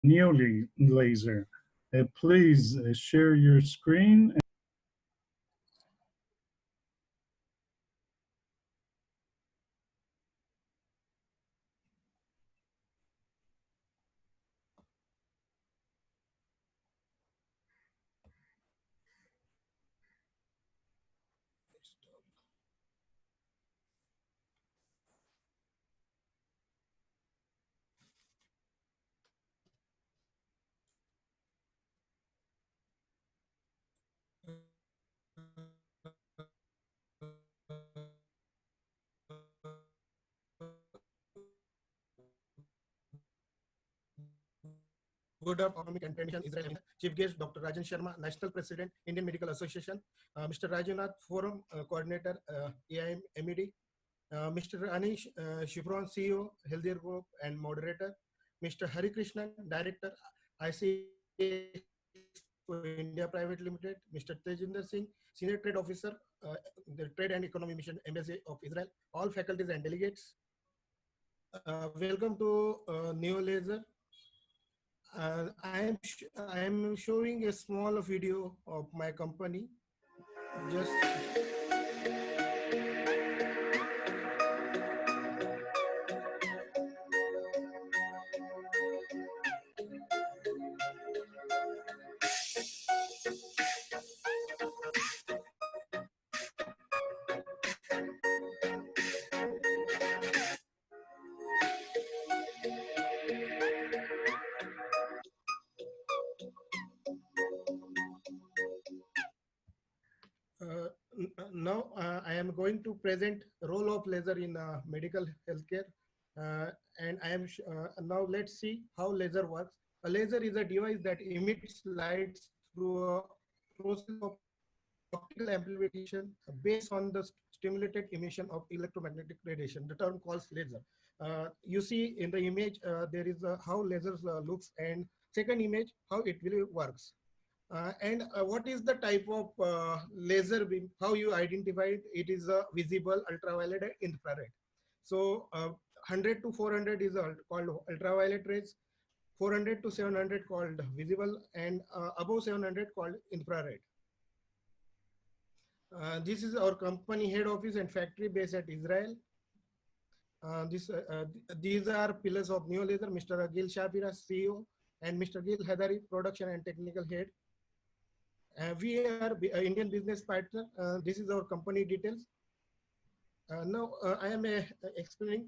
Neo Laser. Please share your screen. Good of Economic and Tradition Israel. Chief guest Dr. Rajan Sharma, National President, Indian Medical Association, Mr. Rajanath, Forum Coordinator, AIM MED, Mr. Anish Shivron, CEO, Healthier Group and Moderator, Mr. Hari Krishnan, Director, ICX India Private Limited, Mr. Tejinder Singh, Senior Trade Officer, the Trade and Economy Mission, Embassy of Israel, all faculties and delegates. Welcome to NeoLaser. I am showing a small video of my company. Just now I am going to present role of laser in medical healthcare. And I am now let's see how laser works. A laser is a device that emits lights through a process of optical amplification based on the stimulated emission of electromagnetic radiation. The term calls laser. You see in the image there is how lasers looks, and second image how it really works. And what is the type of laser beam? How you identify it? It is a visible, ultraviolet, and infrared. So 100 to 400 is called ultraviolet rays. 400 to 700 called visible, and above 700 called infrared. This is our company head office and factory based at Israel. These are pillars of NeoLaser, Mr. Gil Shapira, CEO, and Mr. Gil Hadari, production and technical head. We are Indian business partner. This is our company details. Now I am explaining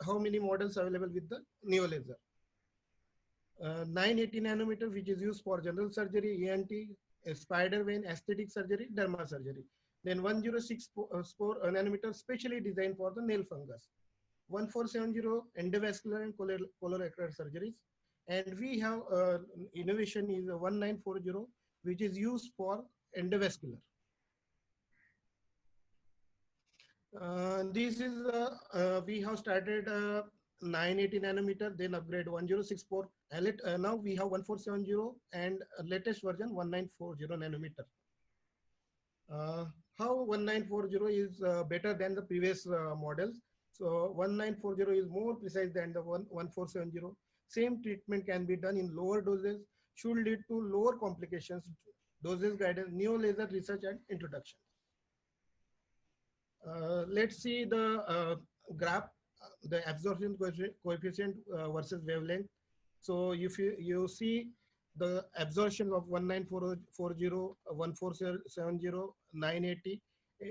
how many models available with the NeoLaser. 980 nanometer, which is used for general surgery, ENT, spider vein, aesthetic surgery, derma surgery. Then 106 nanometer, specially designed for the nail fungus. 1470 endovascular and colorectal surgeries. And we have innovation is 1940, which is used for endovascular. This is we have started 980 nanometer, then upgrade 1064. Now we have 1470 and latest version 1940 nanometer. How 1940 is better than the previous models? So 1940 is more precise than the 1470. Same treatment can be done in lower doses, should lead to lower complications. Doses guidance, NeoLaser research and introduction. Let's see the graph, the absorption coefficient versus wavelength. So if you see the absorption of 1940, 1470, 980,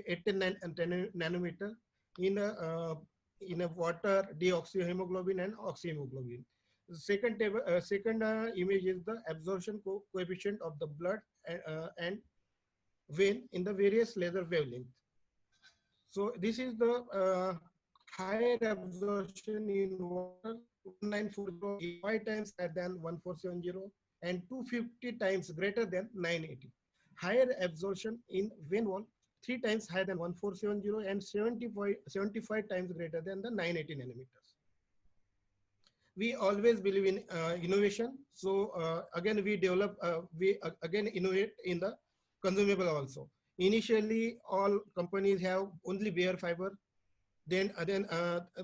89 and 10 nanometer in a water, deoxyhemoglobin and oxyhemoglobin. The second image is the absorption coefficient of the blood and vein in the various laser wavelength. So this is the higher absorption in water. 1940 is 5 times higher than 1470 and 250 times greater than 980. Higher absorption in vein wall, 3 times higher than 1470 and 75 times greater than the 980 nanometers. We always believe in innovation. So again, we develop, again innovate in the consumable also. Initially, all companies have only bare fiber. Then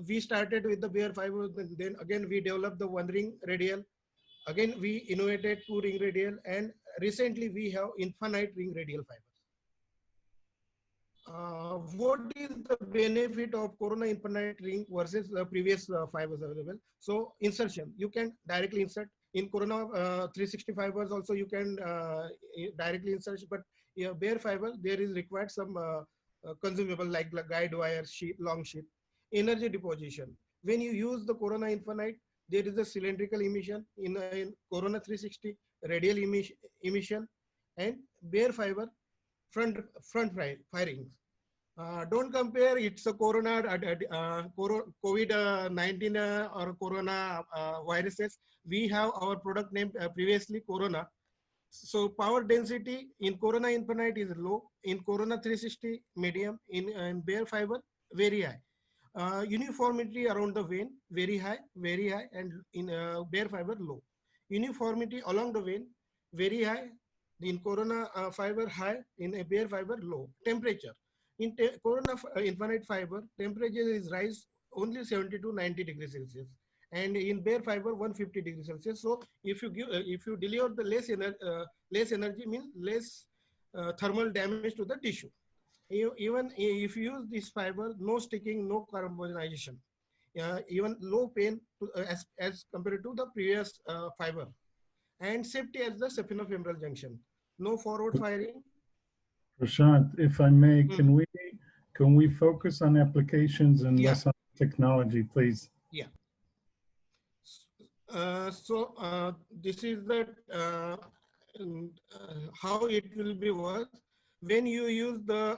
we started with the bare fiber. Then again, we developed the one ring radial. Again, we innovated two ring radial, and recently we have infinite ring radial fibers. What is the benefit of Corona infinite ring versus the previous fibers available? So insertion, you can directly insert in Corona 360 fibers. Also, you can directly insert, but bare fiber there is required some consumable like guide wire, sheet, long sheet. Energy deposition. When you use the Corona infinite, there is a cylindrical emission in Corona 360, radial emission, and bare fiber front firing. Don't compare it's a corona COVID-19 or corona viruses. We have our product name previously corona. So power density in corona infinite is low, in corona 360 medium, in bare fiber very high. Uniformity around the vein very high, and in bare fiber low. Uniformity along the vein very high, in corona fiber high, in a bare fiber low. Temperature in corona infinite fiber, temperature is rise only 70 to 90 degrees Celsius, and in bare fiber 150 degrees Celsius. So if you deliver the less energy means less thermal damage to the tissue. Even if you use this fiber, no sticking, no carbonization, even low pain as compared to the previous fiber, and safety at the saphenofemoral junction. No forward firing. Prashant, if I may, Hmm. can we focus on applications and Yeah, less on technology, please? yeah. This is the how it will be work. When you use the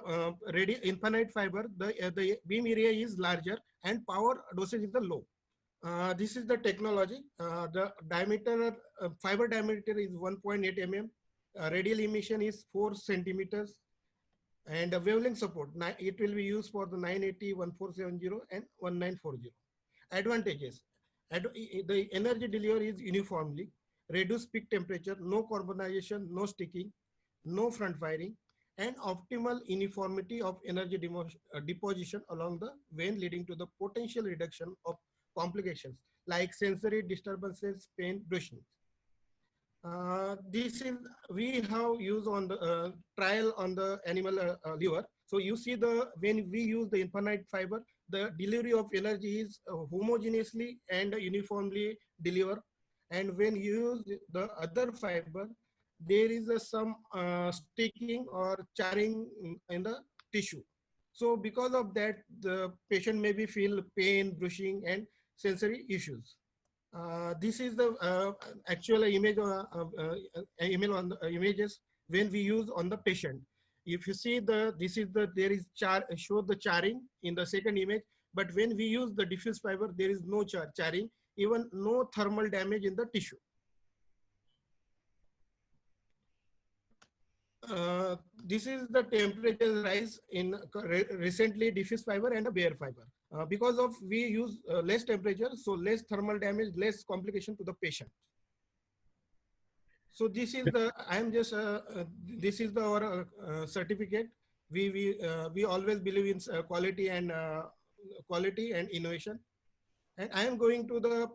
infinite fiber, the beam area is larger and power dosage is the low. This is the technology. The diameter, fiber diameter is 1.8 mm. Radial emission is 4 centimeters. And wavelength support, it will be used for the 980, 1470, and 1940. Advantages. The energy delivery is uniformly, reduced peak temperature, no carbonization, no sticking, no front firing, and optimal uniformity of energy deposition along the vein, leading to the potential reduction of complications like sensory disturbances, pain, bruising. This is we have used on the trial on the animal liver. So you see the when we use the infinite fiber, the delivery of energy is homogeneously and uniformly delivered. And when you use the other fiber, there is some sticking or charring in the tissue. So because of that, the patient maybe feel pain, bruising, and sensory issues. This is the actual image email on the images when we use on the patient. If you see this is the there is show the charring in the second image, but when we use the diffuse fiber, there is no charring, even no thermal damage in the tissue. This is the temperature rise in recently diffuse fiber and a bare fiber. Because of we use less temperature, so less thermal damage, less complication to the patient. So this is the I am just this is the our certificate. We always believe in quality and innovation. And I am going to the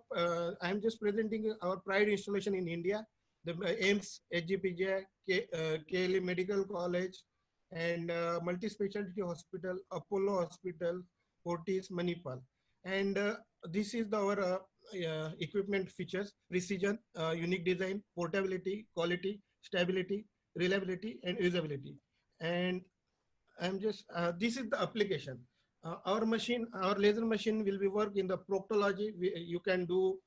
I am just presenting our pride installation in India, the AIMS, HGPJ, KLE Medical College, and multi-specialty hospital, Apollo Hospital, Fortis, Manipal. And this is our equipment features: precision, unique design, portability, quality, stability, reliability, and usability. And I'm just, this is the application. Our laser machine will be work in the proctology. You can do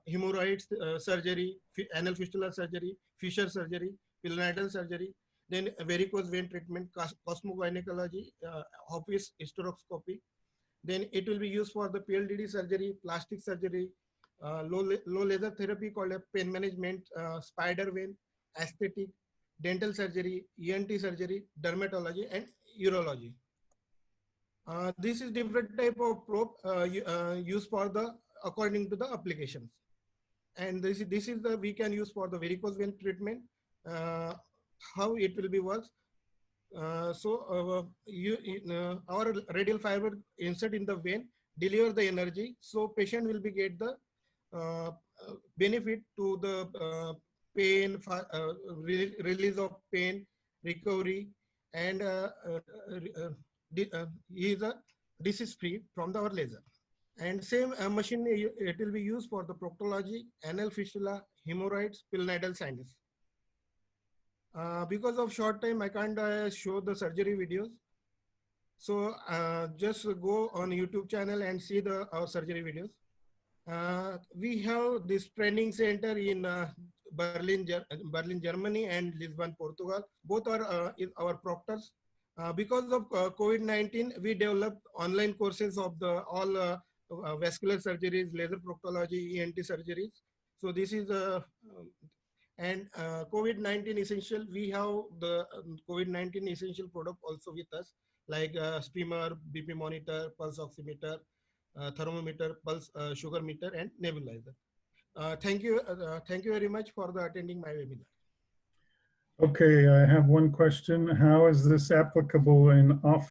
hemorrhoids surgery, anal fistula surgery, fissure surgery, pilonidal surgery, then varicose vein treatment, cosmogynecology, office hysteroscopy. Then it will be used for the PLDD surgery, plastic surgery, low laser therapy called a pain management, spider vein, aesthetic, dental surgery, ENT surgery, dermatology, and urology. This is different type of probe used for the according to the applications. And this is the we can use for the varicose vein treatment. How it will be works. Our radial fiber insert in the vein, deliver the energy. So patient will be get the benefit to the pain, release of pain, recovery, and he is a disease free from our laser. And same machine, it will be used for the proctology, anal fistula, hemorrhoids, pilonidal sinus. Because of short time, I can't show the surgery videos. So just go on YouTube channel and see our surgery videos. We have this training center in Berlin, Germany, and Lisbon, Portugal. Both are our proctors. Because of COVID-19, we developed online courses of all vascular surgeries, laser proctology, ENT surgeries. So this is and COVID-19 essential. We have the COVID-19 essential product also with us, like streamer, BP monitor, pulse oximeter, thermometer, pulse sugar meter, and nebulizer. Thank you very much for attending my webinar. Okay, I have one question. How is this applicable in office?